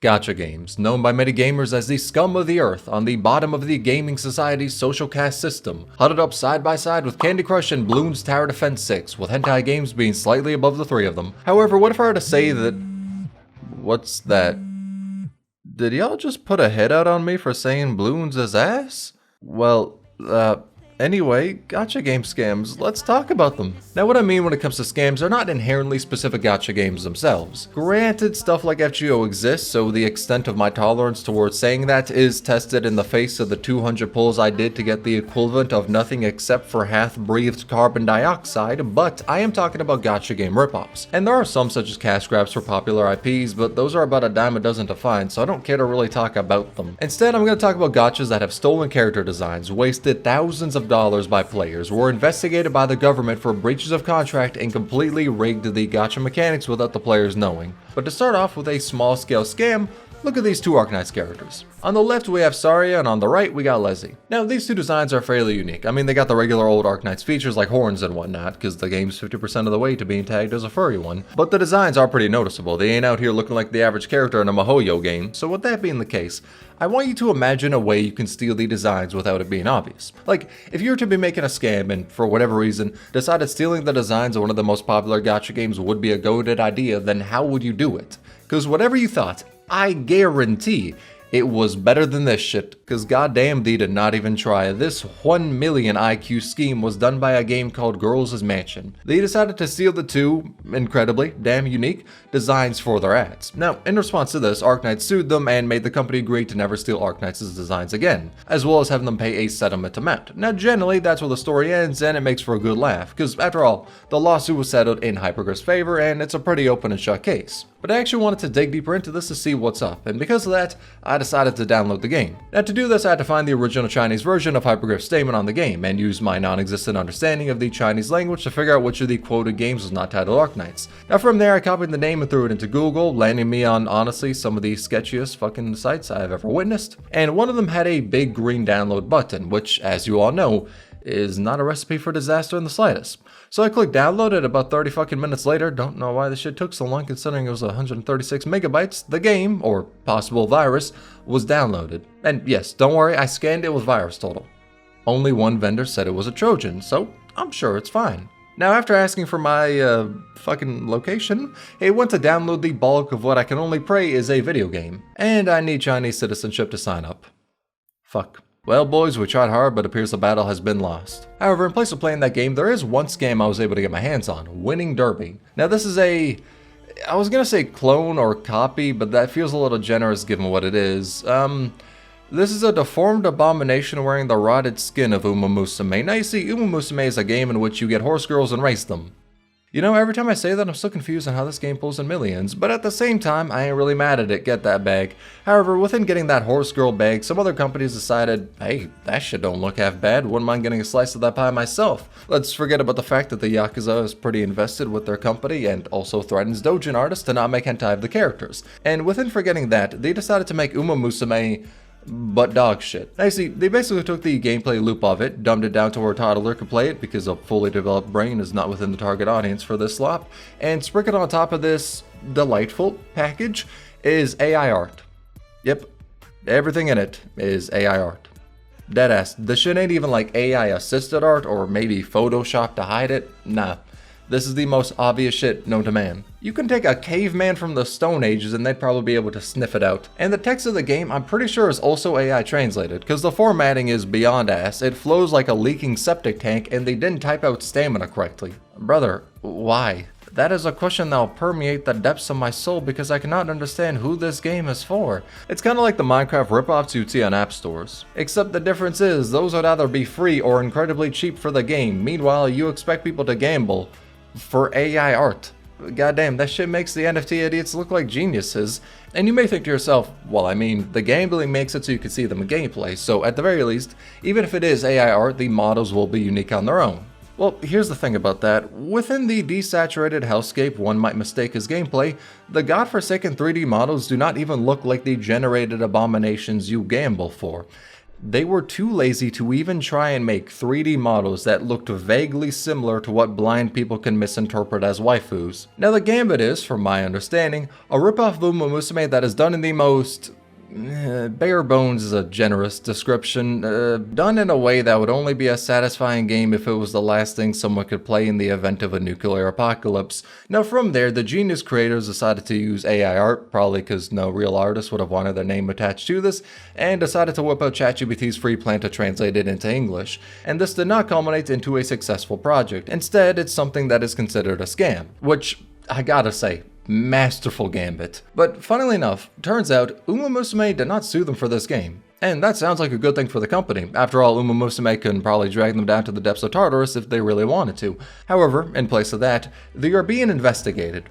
Gacha games, known by many gamers as the scum of the earth on the bottom of the gaming society's social caste system, huddled up side by side with Candy Crush and Bloons Tower Defense 6, with hentai games being slightly above the three of them. However, what if I were to say that... What's that? Did y'all just put a hit out on me for saying Bloons is ass? Well, anyway, gacha game scams, let's talk about them. Now what I mean when it comes to scams are not inherently specific gacha games themselves. Granted, stuff like FGO exists, so the extent of my tolerance towards saying that is tested in the face of the 200 pulls I did to get the equivalent of nothing except for half-breathed carbon dioxide, but I am talking about gacha game ripoffs. And there are some such as cash grabs for popular IPs, but those are about a dime a dozen to find, so I don't care to really talk about them. Instead, I'm going to talk about gachas that have stolen character designs, wasted thousands of dollars by players, were investigated by the government for breaches of contract, and completely rigged the gacha mechanics without the players knowing. But to start off with a small-scale scam, look at these two Arknights characters. On the left we have Saria, and on the right we got Leslie. Now these two designs are fairly unique. I mean, they got the regular old Arknights features like horns and whatnot, because the game's 50% of the way to being tagged as a furry one. But the designs are pretty noticeable. They ain't out here looking like the average character in a MiHoYo game. So with that being the case, I want you to imagine a way you can steal the designs without it being obvious. Like, if you were to be making a scam and, for whatever reason, decided stealing the designs of one of the most popular gacha games would be a goated idea, then how would you do it? Because whatever you thought, I guarantee it was better than this shit, cause goddamn they did not even try. This 1 million IQ scheme was done by a game called Girls' Mansion. They decided to steal the two, incredibly, damn unique, designs for their ads. Now, in response to this, Arknights sued them and made the company agree to never steal Arknights' designs again, as well as having them pay a settlement amount. Now, generally, that's where the story ends, and it makes for a good laugh, cause after all, the lawsuit was settled in Hypergrif's favor, and it's a pretty open and shut case. But I actually wanted to dig deeper into this to see what's up, and because of that, I decided to download the game. Now to do this, I had to find the original Chinese version of Hypergrif's statement on the game, and use my non-existent understanding of the Chinese language to figure out which of the quoted games was not titled Arknights. Now from there, I copied the name and threw it into Google, landing me on, honestly, some of the sketchiest fucking sites I've ever witnessed. And one of them had a big green download button, which, as you all know, is not a recipe for disaster in the slightest. So I clicked download, and about 30 fucking minutes later, don't know why this shit took so long considering it was 136 megabytes, the game, or possible virus, was downloaded. And yes, don't worry, I scanned it with virus total. Only one vendor said it was a Trojan, so I'm sure it's fine. Now after asking for my, fucking location, it went to download the bulk of what I can only pray is a video game. And I need Chinese citizenship to sign up. Fuck. Well boys, we tried hard, but it appears the battle has been lost. However, in place of playing that game, there is one scam I was able to get my hands on, Winning Derby. Now this is I was gonna say clone or copy, but that feels a little generous given what it is. This is a deformed abomination wearing the rotted skin of Uma Musume. Now you see, Uma Musume is a game in which you get horse girls and race them. You know, every time I say that, I'm still confused on how this game pulls in millions, but at the same time, I ain't really mad at it, get that bag. However, within getting that horse girl bag, some other companies decided, hey, that shit don't look half bad, wouldn't mind getting a slice of that pie myself. Let's forget about the fact that the Yakuza is pretty invested with their company and also threatens doujin artists to not make hentai of the characters. And within forgetting that, they decided to make Uma Musume but dog shit. Now you see, they basically took the gameplay loop of it, dumbed it down to where a toddler could play it because a fully developed brain is not within the target audience for this slop, and sprinkled on top of this delightful package is AI art. Yep, everything in it is AI art. Deadass, the shit ain't even like AI assisted art or maybe Photoshop to hide it, nah. This is the most obvious shit known to man. You can take a caveman from the Stone Ages and they'd probably be able to sniff it out. And the text of the game I'm pretty sure is also AI translated, because the formatting is beyond ass. It flows like a leaking septic tank and they didn't type out stamina correctly. Brother, why? That is a question that will permeate the depths of my soul because I cannot understand who this game is for. It's kind of like the Minecraft ripoffs you'd see on app stores. Except the difference is, those would either be free or incredibly cheap for the game. Meanwhile, you expect people to gamble for AI art. Goddamn, that shit makes the NFT idiots look like geniuses. And you may think to yourself, well, I mean, the gambling makes it so you can see them in gameplay, so at the very least, even if it is AI art, the models will be unique on their own. Well, here's the thing about that. Within the desaturated hellscape one might mistake as gameplay, the godforsaken 3D models do not even look like the generated abominations you gamble for. They were too lazy to even try and make 3D models that looked vaguely similar to what blind people can misinterpret as waifus. Now the gambit is, from my understanding, a ripoff of Uma Musume that is done in the most bare bones is a generous description, done in a way that would only be a satisfying game if it was the last thing someone could play in the event of a nuclear apocalypse. Now from there, the genius creators decided to use AI art, probably because no real artist would have wanted their name attached to this, and decided to whip out ChatGPT's free plan to translate it into English. And this did not culminate into a successful project. Instead, it's something that is considered a scam, which, I gotta say, masterful gambit. But funnily enough, turns out Uma Musume did not sue them for this game. And that sounds like a good thing for the company. After all, Uma Musume can probably drag them down to the depths of Tartarus if they really wanted to. However, in place of that, they are being investigated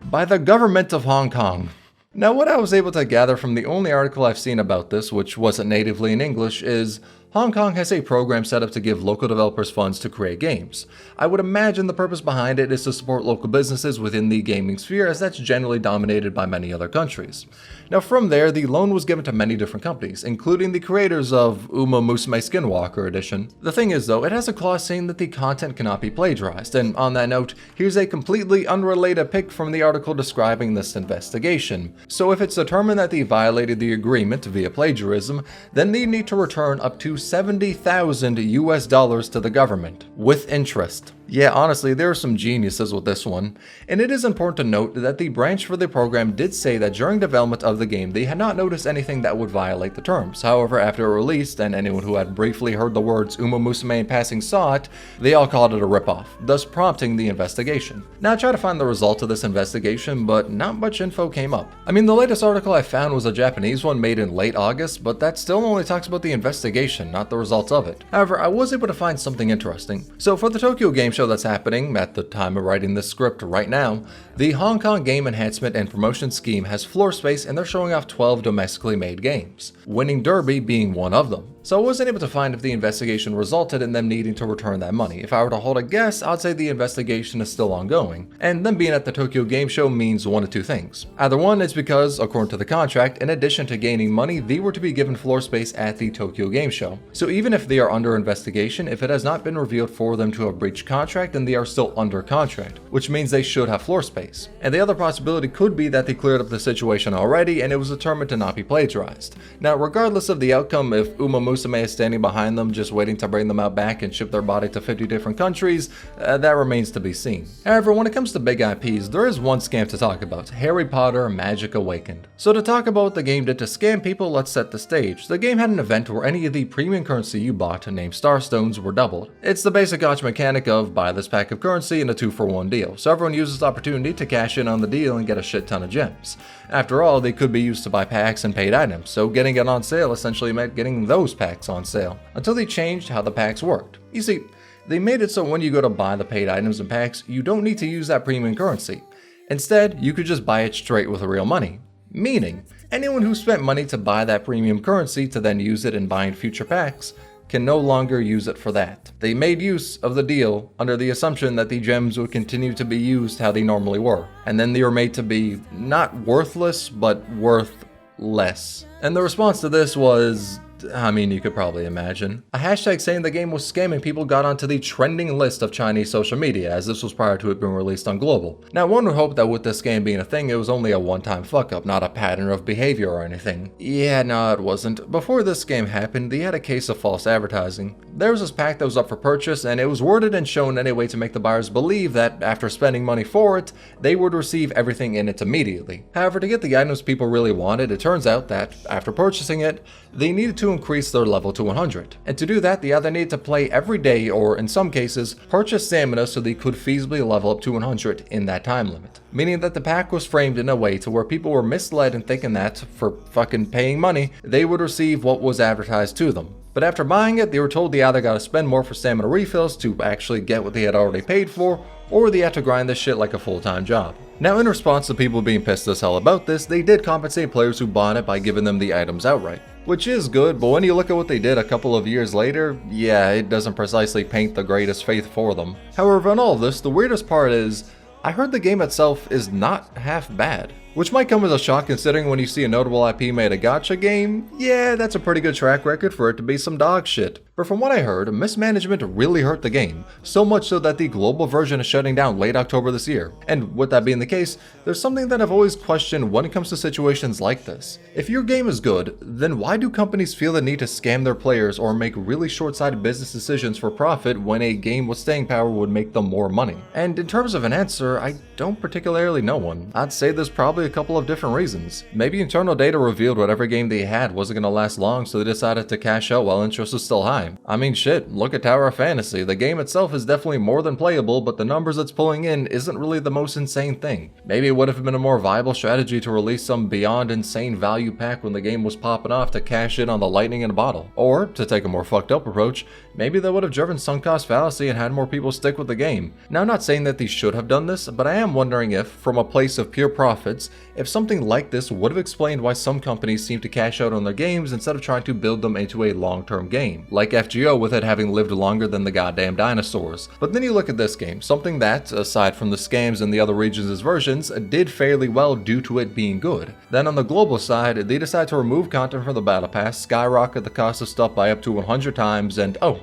by the government of Hong Kong. Now, what I was able to gather from the only article I've seen about this, which wasn't natively in English, is Hong Kong has a program set up to give local developers funds to create games. I would imagine the purpose behind it is to support local businesses within the gaming sphere, as that's generally dominated by many other countries. Now from there, the loan was given to many different companies, including the creators of Uma Musume Skinwalker Edition. The thing is though, it has a clause saying that the content cannot be plagiarized, and on that note, here's a completely unrelated pic from the article describing this investigation. So if it's determined that they violated the agreement via plagiarism, then they need to return up to $70,000 to the government, with interest. Yeah, honestly, there are some geniuses with this one. And it is important to note that the branch for the program did say that during development of the game, they had not noticed anything that would violate the terms. However, after it released, and anyone who had briefly heard the words Uma Musume in passing saw it, they all called it a ripoff, thus prompting the investigation. Now, I tried to find the result of this investigation, but not much info came up. I mean, the latest article I found was a Japanese one made in late August, but that still only talks about the investigation, not the results of it. However, I was able to find something interesting. So for the Tokyo Game Show that's happening at the time of writing this script right now, the Hong Kong Game Enhancement and Promotion Scheme has floor space and they're showing off 12 domestically made games, Winning Derby being one of them. So I wasn't able to find if the investigation resulted in them needing to return that money. If I were to hold a guess, I'd say the investigation is still ongoing, and them being at the Tokyo Game Show means one of two things. Either one, it's because, according to the contract, in addition to gaining money, they were to be given floor space at the Tokyo Game Show. So even if they are under investigation, if it has not been revealed for them to have breached contract, then they are still under contract, which means they should have floor space. And the other possibility could be that they cleared up the situation already and it was determined to not be plagiarized. Now, regardless of the outcome, if Uma Musume is standing behind them just waiting to bring them out back and ship their body to 50 different countries, that remains to be seen. However, when it comes to big IPs, there is one scam to talk about: Harry Potter Magic Awakened. So to talk about what the game did to scam people, let's set the stage. The game had an event where any of the premium currency you bought, named Starstones, were doubled. It's the basic gacha mechanic of buy this pack of currency in a 2-for-1 deal, so everyone uses the opportunity to cash in on the deal and get a shit ton of gems. After all, they could be used to buy packs and paid items, so getting it on sale essentially meant getting those packs on sale, until they changed how the packs worked. You see, they made it so when you go to buy the paid items and packs, you don't need to use that premium currency. Instead, you could just buy it straight with real money. Meaning, anyone who spent money to buy that premium currency to then use it in buying future packs can no longer use it for that. They made use of the deal under the assumption that the gems would continue to be used how they normally were, and then they were made to be not worthless, but worth less. And the response to this was, I mean, you could probably imagine. A hashtag saying the game was scamming people got onto the trending list of Chinese social media, as this was prior to it being released on global. Now, one would hope that with this game being a thing, it was only a one-time fuck-up, not a pattern of behavior or anything. Yeah, no, it wasn't. Before this game happened, they had a case of false advertising. There was this pack that was up for purchase, and it was worded and shown in a way to make the buyers believe that after spending money for it, they would receive everything in it immediately. However, to get the items people really wanted, it turns out that, after purchasing it, they needed to increase their level to 100. And to do that, they either needed to play every day or, in some cases, purchase stamina so they could feasibly level up to 100 in that time limit. Meaning that the pack was framed in a way to where people were misled in thinking that, for fucking paying money, they would receive what was advertised to them. But after buying it, they were told they either gotta spend more for stamina refills to actually get what they had already paid for, or they had to grind this shit like a full-time job. Now, in response to people being pissed as hell about this, they did compensate players who bought it by giving them the items outright. Which is good, but when you look at what they did a couple of years later, yeah, it doesn't precisely paint the greatest faith for them. However, in all of this, the weirdest part is, I heard the game itself is not half bad. which might come as a shock considering when you see a notable IP made a gacha game, yeah, that's a pretty good track record for it to be some dog shit. But from what I heard, mismanagement really hurt the game, so much so that the global version is shutting down late October this year. And with that being the case, there's something that I've always questioned when it comes to situations like this. If your game is good, then why do companies feel the need to scam their players or make really short-sighted business decisions for profit when a game with staying power would make them more money? And in terms of an answer, I don't particularly know one. I'd say there's probably a couple of different reasons. Maybe internal data revealed whatever game they had wasn't going to last long, so they decided to cash out while interest was still high. I mean shit, look at Tower of Fantasy. The game itself is definitely more than playable, but the numbers it's pulling in isn't really the most insane thing. Maybe it would have been a more viable strategy to release some beyond insane value pack when the game was popping off to cash in on the lightning in a bottle. Or, to take a more fucked up approach, maybe they would have driven sunk cost fallacy and had more people stick with the game. Now, I'm not saying that they should have done this, but I am wondering if, from a place of pure profits, if something like this would have explained why some companies seem to cash out on their games instead of trying to build them into a long-term game, like FGO with it having lived longer than the goddamn dinosaurs. But then you look at this game, something that, aside from the scams in the other regions' versions, did fairly well due to it being good. Then on the global side, they decide to remove content from the battle pass, skyrocket the cost of stuff by up to 100 times, and oh,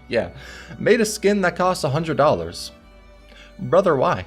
yeah, made a skin that costs $100. Brother, why?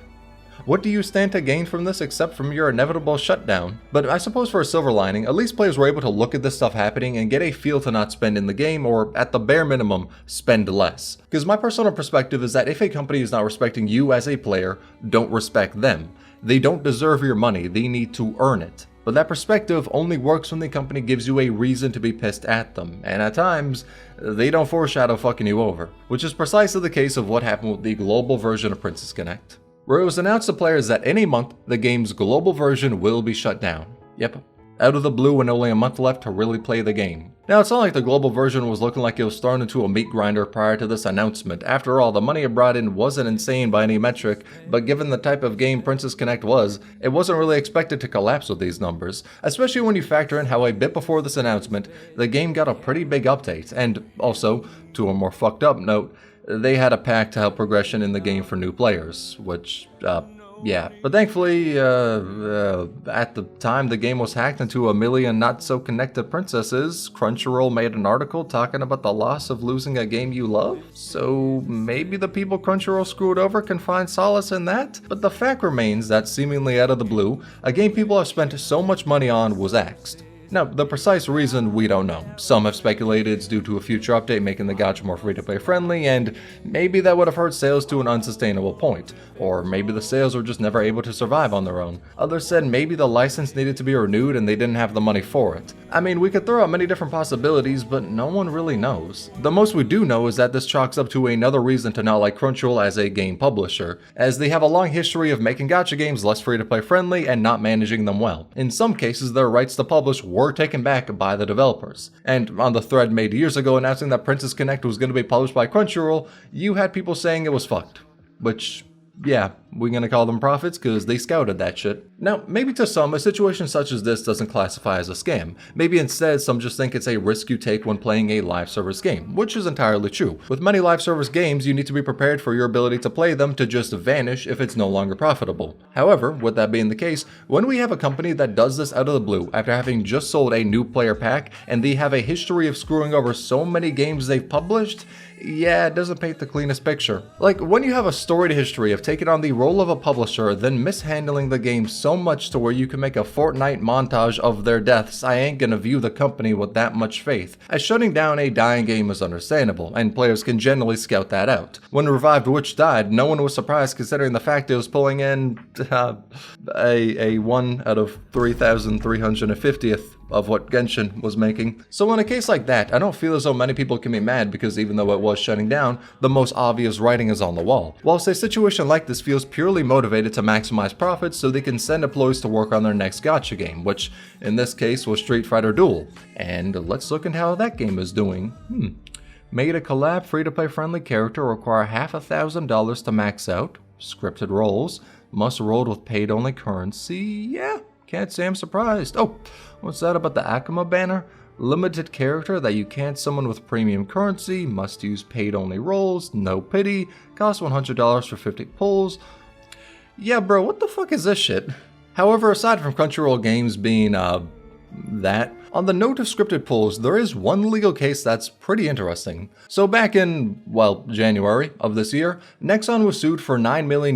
What do you stand to gain from this except from your inevitable shutdown? But I suppose for a silver lining, at least players were able to look at this stuff happening and get a feel to not spend in the game, or at the bare minimum, spend less. Because my personal perspective is that if a company is not respecting you as a player, don't respect them. They don't deserve your money, they need to earn it. But that perspective only works when the company gives you a reason to be pissed at them, and at times, they don't foreshadow fucking you over. Which is precisely the case of what happened with the global version of Princess Connect, where it was announced to players that in a month, the game's global version will be shut down. Yep, out of the blue and only a month left to really play the game. Now, it's not like the global version was looking like it was thrown into a meat grinder prior to this announcement. After all, the money it brought in wasn't insane by any metric, but given the type of game Princess Connect was, it wasn't really expected to collapse with these numbers, especially when you factor in how a bit before this announcement, the game got a pretty big update, and also, to a more fucked up note, they had a pack to help progression in the game for new players, which, yeah. But thankfully, at the time the game was hacked into a million not-so-connected princesses, Crunchyroll made an article talking about the loss of losing a game you love. So maybe the people Crunchyroll screwed over can find solace in that? But the fact remains that seemingly out of the blue, a game people have spent so much money on was axed. Now, the precise reason, we don't know. Some have speculated it's due to a future update making the gacha more free-to-play friendly, and maybe that would have hurt sales to an unsustainable point. Or maybe the sales were just never able to survive on their own. Others said maybe the license needed to be renewed and they didn't have the money for it. I mean, we could throw out many different possibilities, but no one really knows. The most we do know is that this chalks up to another reason to not like Crunchyroll as a game publisher, as they have a long history of making gacha games less free-to-play friendly and not managing them well. In some cases, their rights to publish were taken back by the developers. And on the thread made years ago announcing that Princess Connect was going to be published by Crunchyroll, you had people saying it was fucked. Which, yeah, we're gonna call them prophets because they scouted that shit. Now, maybe to some, a situation such as this doesn't classify as a scam. Maybe instead, some just think it's a risk you take when playing a live service game, which is entirely true. With many live service games, you need to be prepared for your ability to play them to just vanish if it's no longer profitable. However, with that being the case, when we have a company that does this out of the blue after having just sold a new player pack, and they have a history of screwing over so many games they've published, yeah, it doesn't paint the cleanest picture. Like, when you have a storied history of taking on the role of a publisher, then mishandling the game so much to where you can make a Fortnite montage of their deaths, I ain't gonna view the company with that much faith. As shutting down a dying game is understandable, and players can generally scout that out. When Revived Witch died, no one was surprised considering the fact it was pulling in a 1 out of 3,350th of what Genshin was making. So in a case like that, I don't feel as though many people can be mad because even though it was shutting down, the most obvious writing is on the wall. Whilst a situation like this feels purely motivated to maximize profits so they can send employees to work on their next gacha game, which in this case was Street Fighter Duel. And let's look at how that game is doing. Made a collab free-to-play friendly character require $5,000 to max out. Scripted roles. Must roll with paid only currency. Yeah, can't say I'm surprised. Oh, what's that about the Akuma banner? Limited character that you can't summon with premium currency. Must use paid only roles. No pity. Cost $100 for 50 pulls. Yeah, bro, what the fuck is this shit? However, aside from Crunchyroll Games being, that, on the note of scripted pulls, there is one legal case that's pretty interesting. So back in, well, January of this year, Nexon was sued for $9 million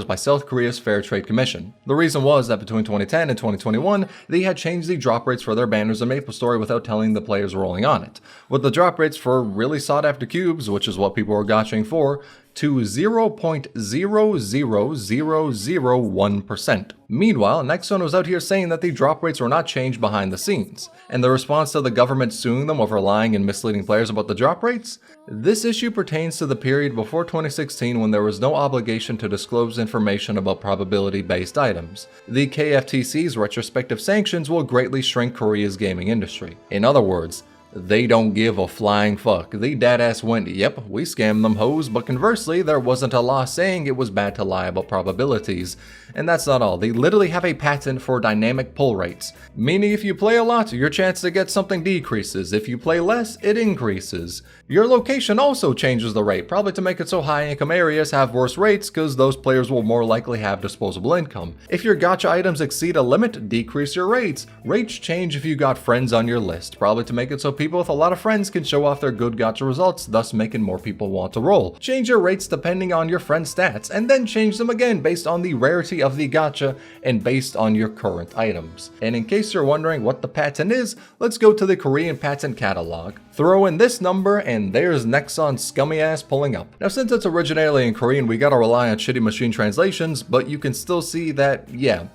by South Korea's Fair Trade Commission. The reason was that between 2010 and 2021, they had changed the drop rates for their banners in MapleStory without telling the players rolling on it, with the drop rates for really sought after cubes, which is what people were gotching for, to 0.00001%. Meanwhile, Nexon was out here saying that the drop rates were not changed behind the scenes, and the response to the government suing them over lying and misleading players about the drop rates? This issue pertains to the period before 2016 when there was no obligation to disclose information about probability-based items. The KFTC's retrospective sanctions will greatly shrink Korea's gaming industry. In other words, they don't give a flying fuck. They deadass went, yep, we scammed them hoes, but conversely, there wasn't a law saying it was bad to lie about probabilities. And that's not all, they literally have a patent for dynamic pull rates, meaning if you play a lot, your chance to get something decreases, if you play less, it increases. Your location also changes the rate, probably to make it so high income areas have worse rates because those players will more likely have disposable income. If your gacha items exceed a limit, decrease your rates. Rates change if you got friends on your list, probably to make it so people with a lot of friends can show off their good gacha results, thus making more people want to roll. Change your rates depending on your friend's stats, and then change them again based on the rarity of the gacha and based on your current items. And in case you're wondering what the patent is, let's go to the Korean patent catalog. Throw in this number and there's Nexon's scummy ass pulling up. Now since it's originally in Korean, we gotta rely on shitty machine translations, but you can still see that, yeah,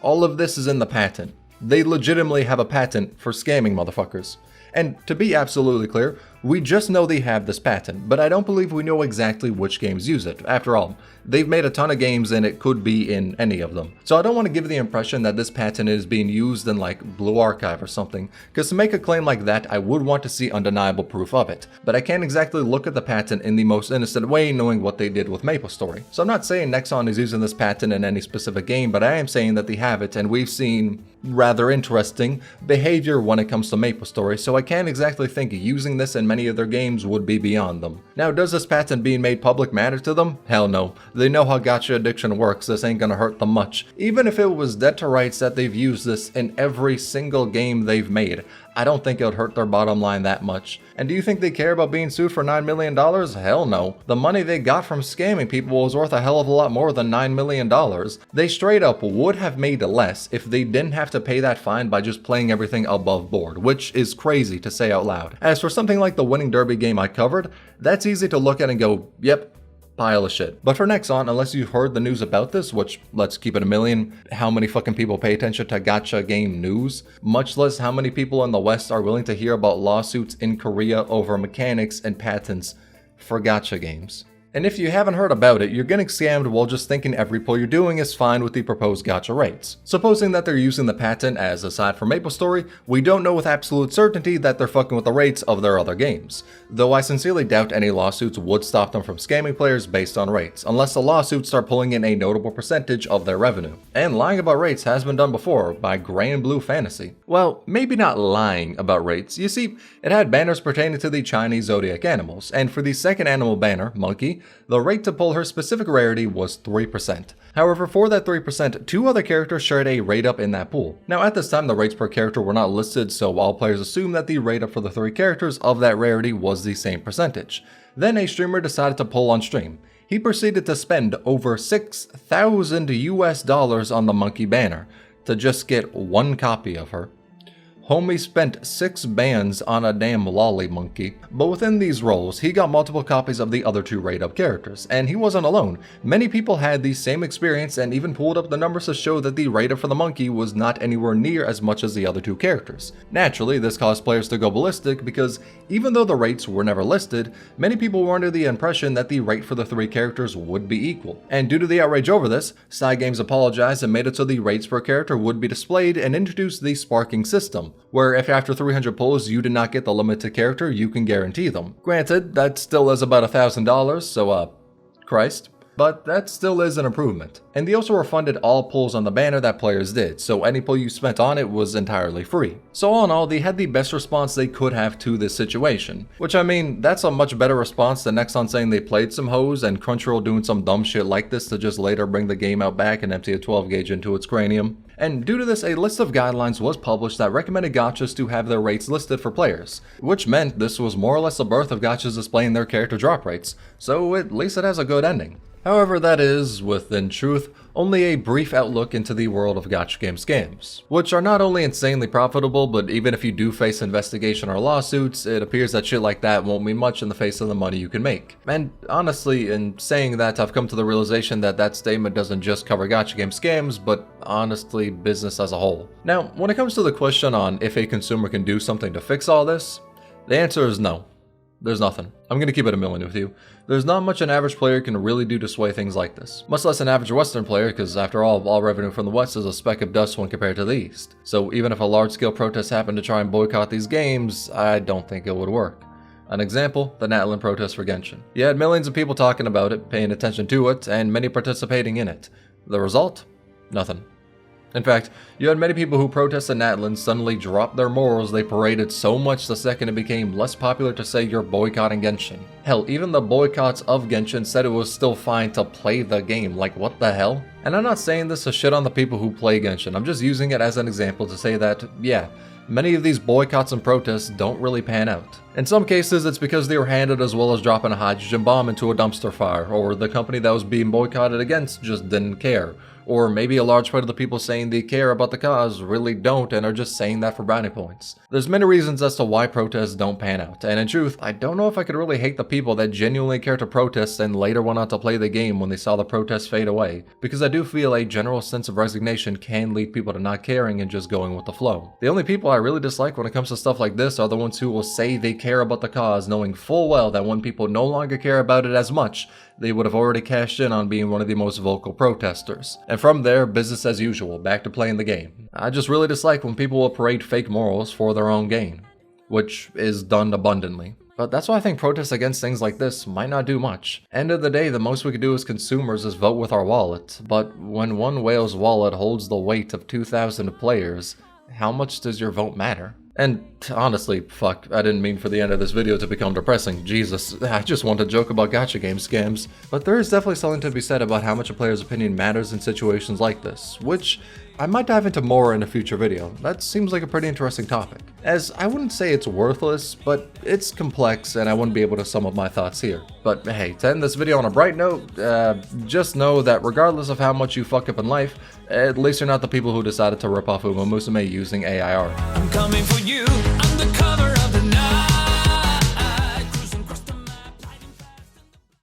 all of this is in the patent. They legitimately have a patent for scamming motherfuckers. And to be absolutely clear, we just know they have this patent, but I don't believe we know exactly which games use it. After all, they've made a ton of games and it could be in any of them. So I don't want to give the impression that this patent is being used in like Blue Archive or something, because to make a claim like that, I would want to see undeniable proof of it. But I can't exactly look at the patent in the most innocent way knowing what they did with MapleStory. So I'm not saying Nexon is using this patent in any specific game, but I am saying that they have it, and we've seen rather interesting behavior when it comes to MapleStory, so I can't exactly think using this in many of their games would be beyond them. Now, does this patent being made public matter to them? Hell no. They know how gacha addiction works, this ain't gonna hurt them much. Even if it was dead to rights that they've used this in every single game they've made, I don't think it would hurt their bottom line that much. And do you think they care about being sued for $9 million? Hell no. The money they got from scamming people was worth a hell of a lot more than $9 million. They straight up would have made less if they didn't have to pay that fine by just playing everything above board, which is crazy to say out loud. As for something like the Winning Derby game I covered, that's easy to look at and go, yep, pile of shit. But for Nexon, unless you've heard the news about this, which, let's keep it a million, how many fucking people pay attention to gacha game news? Much less how many people in the West are willing to hear about lawsuits in Korea over mechanics and patents for gacha games. And if you haven't heard about it, you're getting scammed while just thinking every pull you're doing is fine with the proposed gacha rates. Supposing that they're using the patent as aside from MapleStory, we don't know with absolute certainty that they're fucking with the rates of their other games. Though I sincerely doubt any lawsuits would stop them from scamming players based on rates, unless the lawsuits start pulling in a notable percentage of their revenue. And lying about rates has been done before by Grey and Blue Fantasy. Well, maybe not lying about rates. You see, it had banners pertaining to the Chinese zodiac animals, and for the second animal banner, Monkey, the rate to pull her specific rarity was 3%. However, for that 3%, two other characters shared a rate up in that pool. Now at this time, the rates per character were not listed, so all players assumed that the rate up for the 3 characters of that rarity was the same percentage. Then a streamer decided to pull on stream. He proceeded to spend over $6,000 on the Monkey banner to just get one copy of her. Homie spent 6 bands on a damn lolly monkey. But within these roles, he got multiple copies of the other 2 rate-up characters, and he wasn't alone. Many people had the same experience and even pulled up the numbers to show that the rate-up for the monkey was not anywhere near as much as the other 2 characters. Naturally, this caused players to go ballistic because even though the rates were never listed, many people were under the impression that the rate for the 3 characters would be equal. And due to the outrage over this, Cygames apologized and made it so the rates per character would be displayed and introduced the sparking system, where if after 300 pulls you did not get the limited character, you can guarantee them. Granted, that still is about $1,000, so Christ. but that still is an improvement. And they also refunded all pulls on the banner that players did, so any pull you spent on it was entirely free. So all in all, they had the best response they could have to this situation. Which, I mean, that's a much better response than Nexon saying they played some hoes and Crunchyroll doing some dumb shit like this to just later bring the game out back and empty a 12 gauge into its cranium. And due to this, a list of guidelines was published that recommended gachas to have their rates listed for players, which meant this was more or less the birth of gachas displaying their character drop rates, so at least it has a good ending. However, that is, within truth, only a brief outlook into the world of gacha game scams, which are not only insanely profitable, but even if you do face investigation or lawsuits, it appears that shit like that won't mean much in the face of the money you can make. And honestly, in saying that, I've come to the realization that that statement doesn't just cover gacha game scams, but honestly, business as a whole. Now, when it comes to the question on if a consumer can do something to fix all this, the answer is no. There's nothing. I'm gonna keep it a million with you. There's not much an average player can really do to sway things like this. Much less an average Western player, because after all revenue from the West is a speck of dust when compared to the East. So even if a large-scale protest happened to try and boycott these games, I don't think it would work. An example, the Natlan protest for Genshin. You had millions of people talking about it, paying attention to it, and many participating in it. The result? Nothing. In fact, you had many people who protested Natlan suddenly drop their morals they paraded so much the second it became less popular to say you're boycotting Genshin. Hell, even the boycotts of Genshin said it was still fine to play the game, like what the hell? And I'm not saying this to shit on the people who play Genshin, I'm just using it as an example to say that, yeah, many of these boycotts and protests don't really pan out. In some cases, it's because they were handled as well as dropping a hydrogen bomb into a dumpster fire, or the company that was being boycotted against just didn't care. Or maybe a large part of the people saying they care about the cause really don't and are just saying that for brownie points. There's many reasons as to why protests don't pan out, and in truth, I don't know if I could really hate the people that genuinely care to protest and later went on to play the game when they saw the protests fade away, because I do feel a general sense of resignation can lead people to not caring and just going with the flow. The only people I really dislike when it comes to stuff like this are the ones who will say they care about the cause, knowing full well that when people no longer care about it as much, they would have already cashed in on being one of the most vocal protesters. And from there, business as usual, back to playing the game. I just really dislike when people will parade fake morals for their own gain, which is done abundantly. But that's why I think protests against things like this might not do much. End of the day, the most we can do as consumers is vote with our wallet. But when one whale's wallet holds the weight of 2,000 players, how much does your vote matter? And honestly, fuck, I didn't mean for the end of this video to become depressing. Jesus, I just want to joke about gacha game scams. But there is definitely something to be said about how much a player's opinion matters in situations like this, which I might dive into more in a future video. That seems like a pretty interesting topic. As I wouldn't say it's worthless, but it's complex and I wouldn't be able to sum up my thoughts here. But hey, to end this video on a bright note, just know that regardless of how much you fuck up in life, at least you're not the people who decided to rip off Uma Musume using AI art. I'm coming for you.